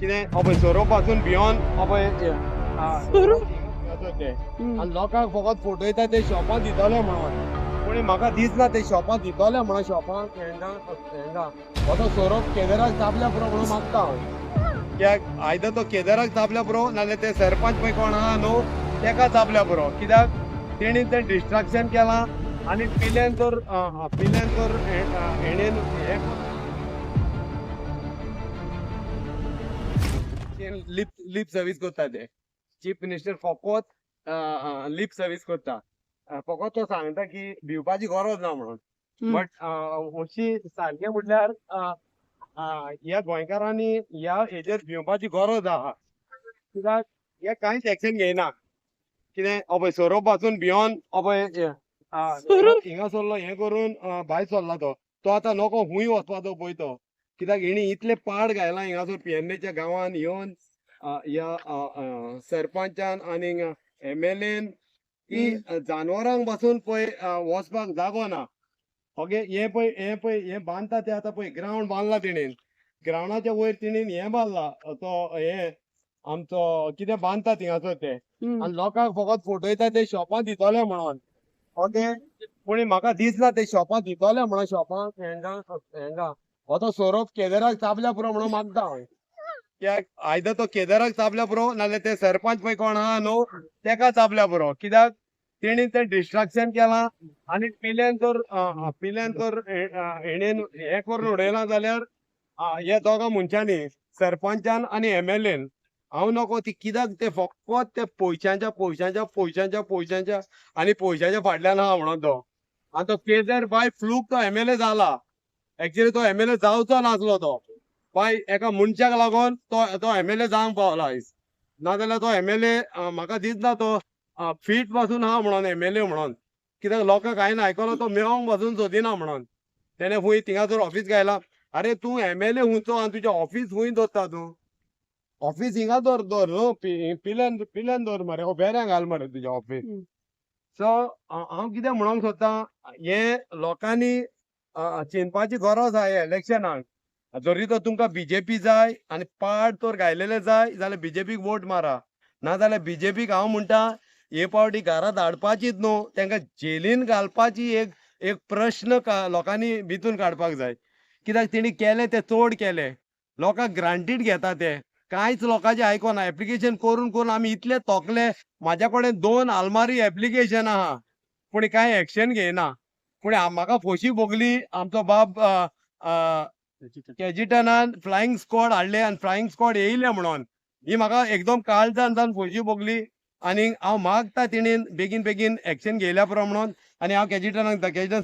कितें हो पळय सोरोप पासून बियोन हो पळय आनी लोकांक फकत फोटो येता ते शॉपान दितले म्हणून पूण म्हाका दिसना ते शॉपान दितले म्हणून शॉपान हेंगा हो तो सोरोप केदाराक तापल्या पुरो म्हणून मागता हांव कित्याक आयदर तो केदाराक तापल्या पुरो नाल्यार ते सरपंच पळय कोण आहा न्हू तेका तापल्या पुरो कित्याक तेणी तें डिस्ट्रॅक्शन केलां आनी पिल्यान तर हेणेन लिप सर्वीस करता ते चीफ मिनिस्टर फकत लिप सर्वीस करता फकत तो सांगता की भिवपाची गरज ना म्हणून बट अशी सारखें म्हटल्यार ह्या गोंयकारांनी ह्या हेजेर भिवपाची गरज आहा कित्याक हे कांयच एक्शन घेयना कितें हो पळय सोरोप पासून भियोन हो पळय हिंगा सरलो हें करून भायर सरला तो आतां नको खूंय वचपाचो पळय तो कित्याक हेणी इतले पाड घायला हिंगासर पेडणेच्या गांवांत येवन ह्या सरपंचान आनी MLAन की जानवरांक पासून पळय वचपाक जागो ना ओके हे पळय हे बांदता ते आतां पळय ग्रावंड बांदला तेणेन ग्रावंडाच्या वयर तेणेन हें बांदला तो हे आमचो कितें बांदता थिंगासर ते आनी लोकांक फकत फोटो येता ते शॉपान दितले म्हणून ओके पूण म्हाका दिसना ते शॉपान दितले म्हणून शॉपान हेंगा हो तो सोरोप केदाराक तापल्या पुरो म्हणून मागता हांव कित्याक आयदर तो केदाराक तापल्या पुरो नाल्यार ते सरपंच पळय कोण आहा न्हू तेका तापल्या पुरो कित्याक तेणी तें डिस्ट्रॅक्शन केलां आनी पिल्यान तर हेणेन हें करून उडयलां जाल्यार हे दोगा मनशांनी सरपंचान आनी MLAन हांव नको ती कित्याक ते फकत ते पयशांच्या आनी पयशांच्या फाटल्यान आहा म्हणून तो आनी तो केदार बाय फ्लूक तो MLA जाला एक्चुअली तो MLA जावचो नासलो तो बाय एका मनशाक लागून तो MLA जावंक पावला आयज नाजाल्यार तो MLA म्हाका दिसना तो फीट पासून आहा म्हणून MLA म्हणून कित्याक लोकांक हांवें आयकलो तो मेळोंक पासून सोदिना म्हणून तेणे खूंय थिंगासर ऑफीस घायला अरे तूं MLA हुंयचो आनी तुजें ऑफीस खूंय दवरता तूं ऑफीस हिंगा दवर न्हू पिल्यान दवर मरे बेऱ्यां घाल मरे तुजें ऑफीस सो हांव कितें म्हणोंक सोदतां हे लोकांनी चिंतपाची गरज आहा ह्या इलेक्शनाक जरी तर तुमकां BJP जाय आनी पाड तर घायलेले जाय जाल्यार BJPक वोट मारा नाजाल्यार BJPक हांव म्हणटा हे पावटी घरा धाडपाचीच न्हू तांकां जेलीन घालपाची एक प्रश्न लोकांनी भितून काडपाक जाय कित्याक तेणी केले ते चड केले लोकांक ग्रांटीड घेता ते कांयच लोकांचें आयकोना एप्लिकेशन करून आमी इतले तोकले म्हाज्या कडेन 2 आलमारी एप्लिकेशन आहा पूण कांय एक्शन घेयना पूण म्हाका खोशी भोगली आमचो बाब केजिटनान फ्लायींग स्क्वॉड हाडले आनी फ्लायींग स्क्वॉड येयले म्हणून ही म्हाका एकदम काळजान जावन खोशी भोगली आनी हांव मागता तेणेन बेगीन एक्शन घेयल्या पुरो म्हणून आनी हांव केजिटनाक केजिटन